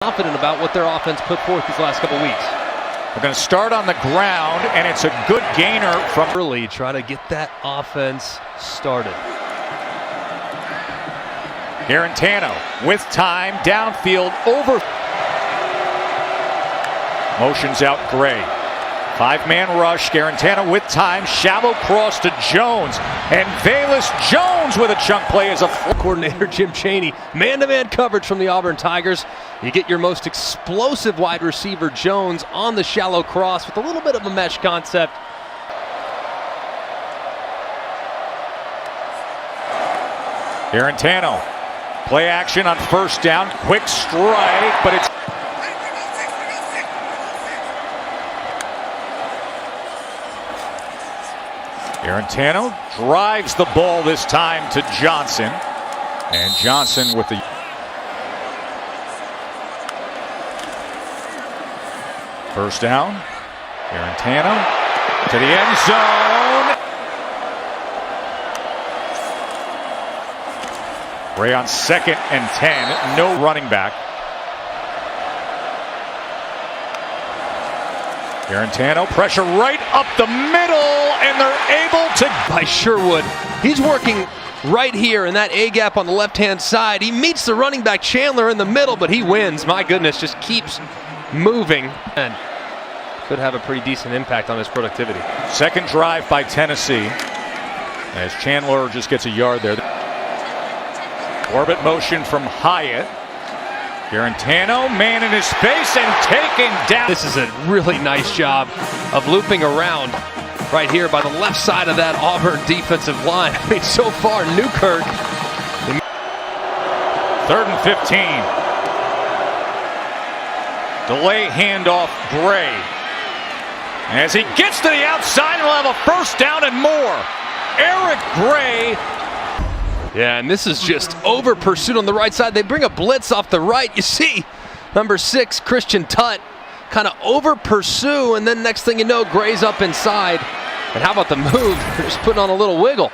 Confident about what their offense put forth these last couple weeks. We're going to start on the ground, and it's a good gainer from early. Try to get that offense started. Garantano with time, downfield, over. Motions out Gray. Five-man rush, Garantano with time, shallow cross to Jones, and Velus Jones with a chunk play as a coordinator Jim Chaney. Man-to-man coverage from the Auburn Tigers. You get your most explosive wide receiver Jones on the shallow cross with a little bit of a mesh concept. Garantano, play action on first down, quick strike, but it's Garantano drives the ball this time to Johnson, and Johnson with the first down. Garantano to the end zone. Ray on 2nd and 10, no running back. Garantano, pressure right up the middle, and they're able to. By Sherwood, he's working right here in that A gap on the left-hand side. He meets the running back Chandler in the middle, but he wins. My goodness, just keeps moving and could have a pretty decent impact on his productivity. Second drive by Tennessee, as Chandler just gets a yard there. Orbit motion from Hyatt. Garantano, man in his face and taken down. This is a really nice job of looping around right here by the left side of that Auburn defensive line. I mean, so far, Newkirk. 3rd and 15. Delay handoff, Gray. As he gets to the outside, he'll have a first down and more. Eric Gray. Yeah, and this is just over pursuit on the right side. They bring a blitz off the right. You see number 6, Christian Tutt, kind of over pursue, and then next thing you know, Gray's up inside. And how about the move? They're just putting on a little wiggle.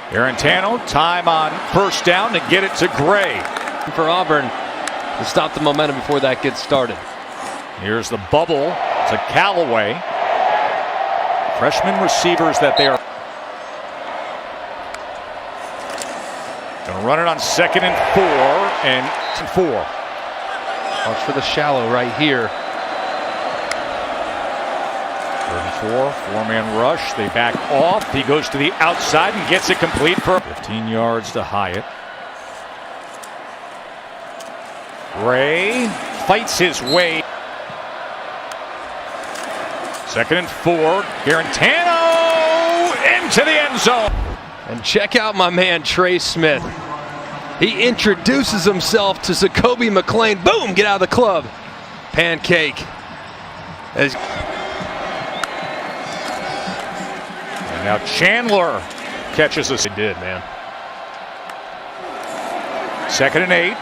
Garantano, time on first down to get it to Gray. For Auburn to stop the momentum before that gets started. Here's the bubble to Callaway. Freshman receivers that they are. Gonna run it on 2nd and 4 and 4. Watch for the shallow right here. 3rd and 4, four-man rush. They back off. He goes to the outside and gets it complete for 15 yards to Hyatt. Gray fights his way. 2nd and 4. Garantano into the end zone. And check out my man Trey Smith. He introduces himself to Zacoby McClain. Boom! Get out of the club. Pancake. And now Chandler catches us. He did, man. 2nd and 8.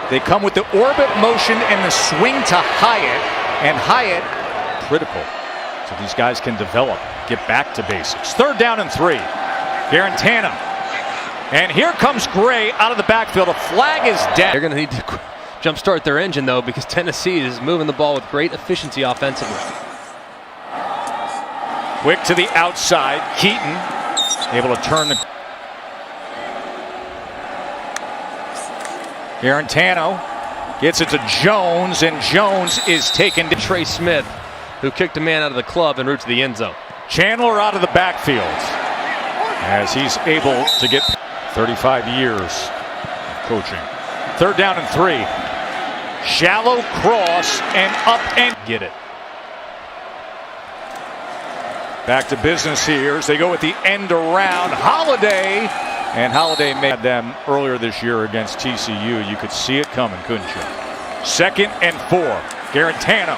They come with the orbit motion and the swing to Hyatt. And Hyatt, critical. So these guys can develop, get back to basics. 3rd down and 3. Garantano. And here comes Gray out of the backfield. A flag is down. They're going to need to jumpstart their engine, though, because Tennessee is moving the ball with great efficiency offensively. Quick to the outside. Keaton able to turn the. Garantano gets it to Jones, and Jones is taken to Trey Smith, who kicked a man out of the club en route to the end zone. Chandler out of the backfield as he's able to get 35 years of coaching. 3rd down and 3. Shallow cross and up and get it. Back to business here as they go with the end around. Holiday, and Holiday made them earlier this year against TCU. You could see it coming, couldn't you? 2nd and 4. Garantano,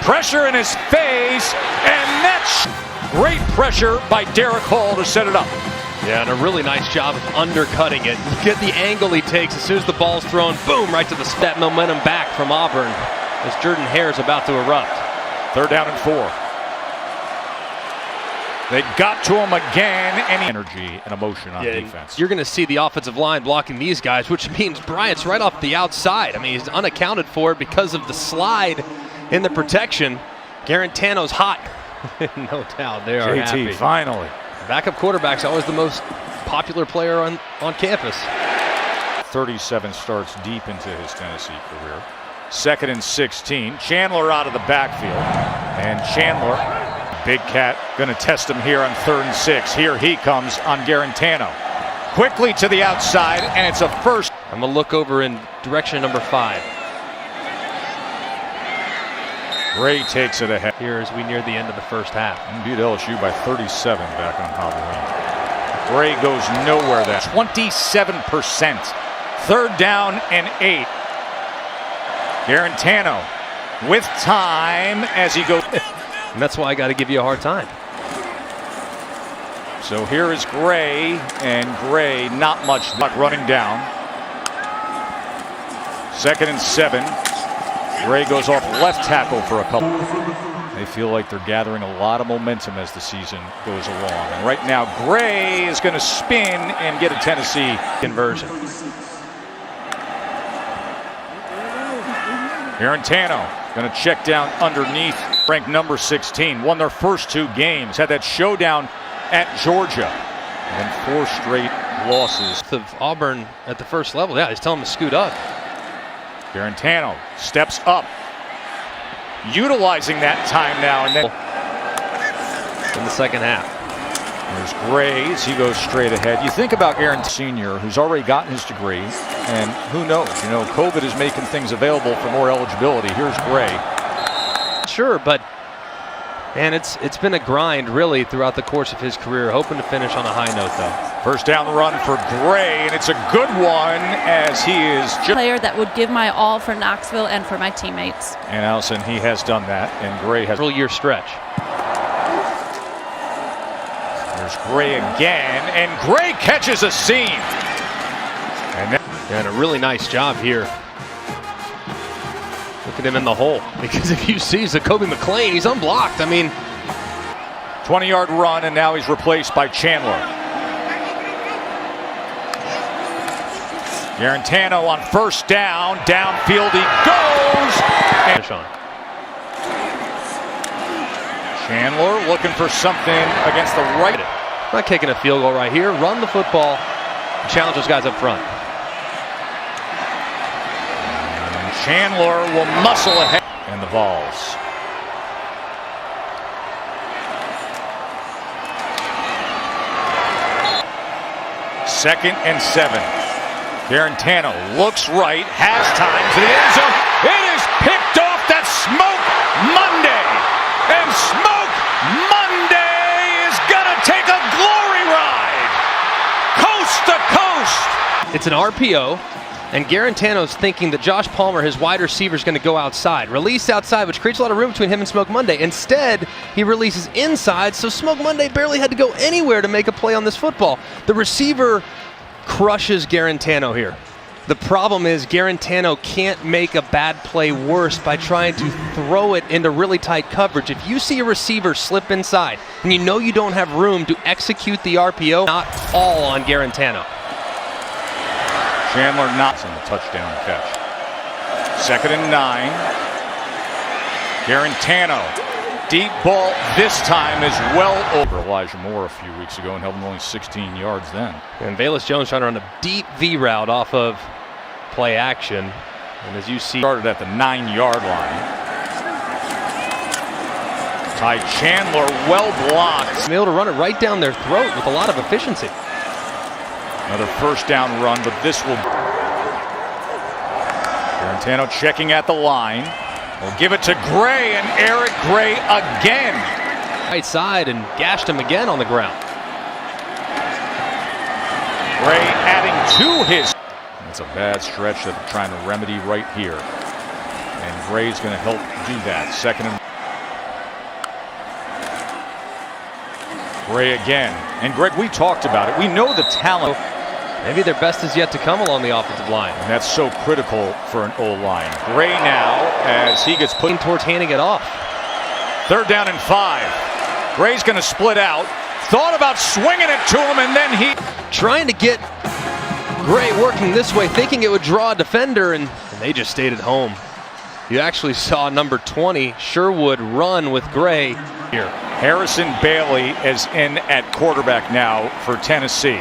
pressure in his face, and that's great pressure by Derek Hall to set it up. Yeah, and a really nice job of undercutting it. Look at the angle he takes as soon as the ball's thrown. Boom, right to the step. Momentum back from Auburn as Jordan Hare is about to erupt. 3rd down and 4. They got to him again. Any energy and emotion on defense. You're going to see the offensive line blocking these guys, which means Bryant's right off the outside. I mean, he's unaccounted for because of the slide in the protection. Garantano's hot. No doubt, they are happy. JT, finally. Backup quarterback's always the most popular player on campus. 37 starts deep into his Tennessee career. 2nd and 16. Chandler out of the backfield. And Chandler, Big Cat, going to test him here on 3rd and 6. Here he comes on Garantano. Quickly to the outside, and it's a first. I'm going to look over in direction number 5. Gray takes it ahead. Here as we near the end of the first half. And beat LSU by 37 back on Halloween. Gray goes nowhere there. 27%. 3rd down and 8. Garantano with time as he goes. And that's why I got to give you a hard time. So here is Gray, and Gray not much luck running down. 2nd and 7. Gray goes off left tackle for a couple. They feel like they're gathering a lot of momentum as the season goes along. And right now, Gray is going to spin and get a Tennessee conversion. Garantano going to check down underneath. Ranked number 16. Won their first 2 games. Had that showdown at Georgia. And 4 straight losses. Of Auburn at the first level. Yeah, he's telling him to scoot up. Garantano steps up, utilizing that time now and then. In the second half. There's Gray as he goes straight ahead. You think about Aaron Sr., who's already gotten his degree, and who knows, you know, COVID is making things available for more eligibility. Here's Gray. Sure, but man, it's been a grind really throughout the course of his career. Hoping to finish on a high note though. First down run for Gray, and it's a good one as he is player that would give my all for Knoxville and for my teammates. And Allison, he has done that, and Gray has. Full year stretch. There's Gray again, and Gray catches a seam. And a really nice job here. Look at him in the hole. Because if you see Zacoby McClain, he's unblocked. I mean, 20-yard run, and now he's replaced by Chandler. Garantano on first down. Downfield he goes. And Chandler looking for something against the right. Not kicking a field goal right here. Run the football. Challenge those guys up front. And Chandler will muscle ahead. And the Vols. Second and 7. Garantano looks right, has time to the end zone. It is picked off. That's Smoke Monday. And Smoke Monday is going to take a glory ride. Coast to coast. It's an RPO, and Garantano's thinking that Josh Palmer, his wide receiver, is going to go outside. Release outside, which creates a lot of room between him and Smoke Monday. Instead, he releases inside, so Smoke Monday barely had to go anywhere to make a play on this football. The receiver crushes Garantano here. The problem is Garantano can't make a bad play worse by trying to throw it into really tight coverage. If you see a receiver slip inside and you know you don't have room to execute the RPO, not all on Garantano. Chandler knocks on the touchdown catch. 2nd and 9. Garantano. Deep ball this time is well over. Elijah Moore a few weeks ago and held him only 16 yards then. And Velus Jones trying to run a deep V route off of play action. And as you see, started at the 9-yard line. Ty Chandler well blocked. Been able to run it right down their throat with a lot of efficiency. Another first down run, but this will. Garantano checking at the line. We'll give it to Gray, and Eric Gray again. Right side and gashed him again on the ground. Gray adding to his. It's a bad stretch that they're trying to remedy right here. And Gray's going to help do that. 2nd and. Gray again. And Greg, we talked about it. We know the talent. Maybe their best is yet to come along the offensive line. And that's so critical for an O-line. Gray now as he gets put towards handing it off. 3rd down and 5. Gray's going to split out. thought about swinging it to him, and then he trying to get Gray working this way, thinking it would draw a defender, and they just stayed at home. You actually saw number 20, Sherwood, run with Gray here. Harrison Bailey is in at quarterback now for Tennessee.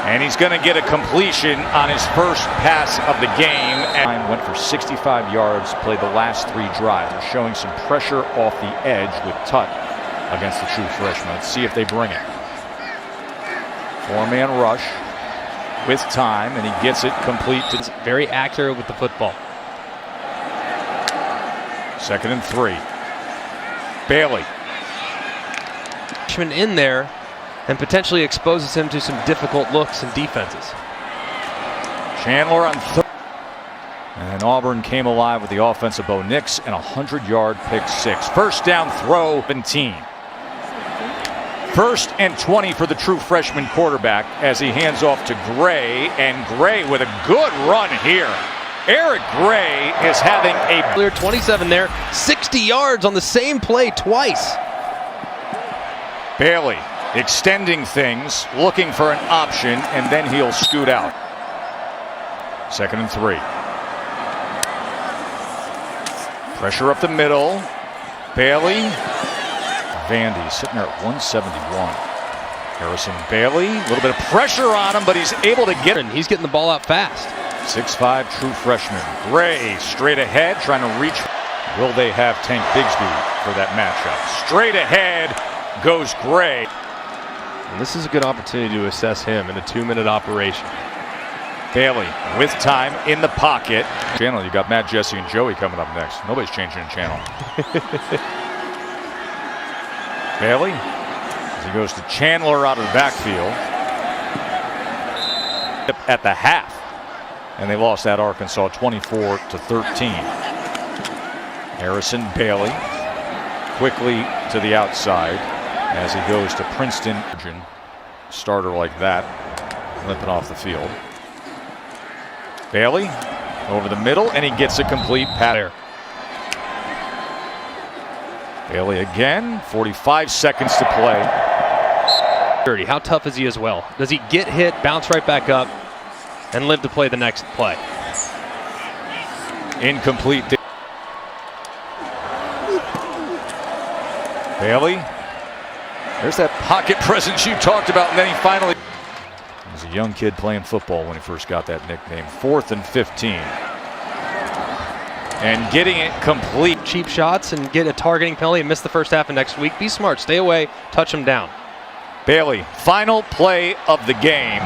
And he's going to get a completion on his first pass of the game. And went for 65 yards, played the last 3 drives. They're showing some pressure off the edge with Tutt against the true freshman. Let's see if they bring it. 4-man rush with time, and he gets it complete. Very accurate with the football. 2nd and 3. Bailey. Freshman in there and potentially exposes him to some difficult looks and defenses. Chandler on third. And Auburn came alive with the offensive Bo Nix and a 100-yard pick 6. First down throw, 17. 1st and 20 for the true freshman quarterback as he hands off to Gray, and Gray with a good run here. Eric Gray is having a clear 27 there, 60 yards on the same play twice. Bailey extending things, looking for an option, and then he'll scoot out. 2nd and 3. Pressure up the middle. Bailey. Vandy sitting there at 171. Harrison Bailey, a little bit of pressure on him, but he's able to get it. He's getting the ball out fast. 6'5" true freshman. Gray straight ahead, trying to reach. Will they have Tank Bigsby for that matchup? Straight ahead goes Gray. And this is a good opportunity to assess him in a 2-minute operation. Bailey with time in the pocket. Channel, you got Matt, Jesse, and Joey coming up next. Nobody's changing the channel. Bailey, as he goes to Chandler out of the backfield. At the half. And they lost at Arkansas 24-13. Harrison Bailey quickly to the outside as he goes to Princeton. Starter like that, limping off the field. Bailey over the middle, and he gets a complete pass. Bailey again, 45 seconds to play. How tough is he as well? Does he get hit, bounce right back up, and live to play the next play? Incomplete. Bailey. There's that pocket presence you talked about, and then he finally. He was a young kid playing football when he first got that nickname. 4th and 15. And getting it complete. Cheap shots and get a targeting penalty and miss the first half of next week. Be smart, stay away, touch him down. Bailey, final play of the game.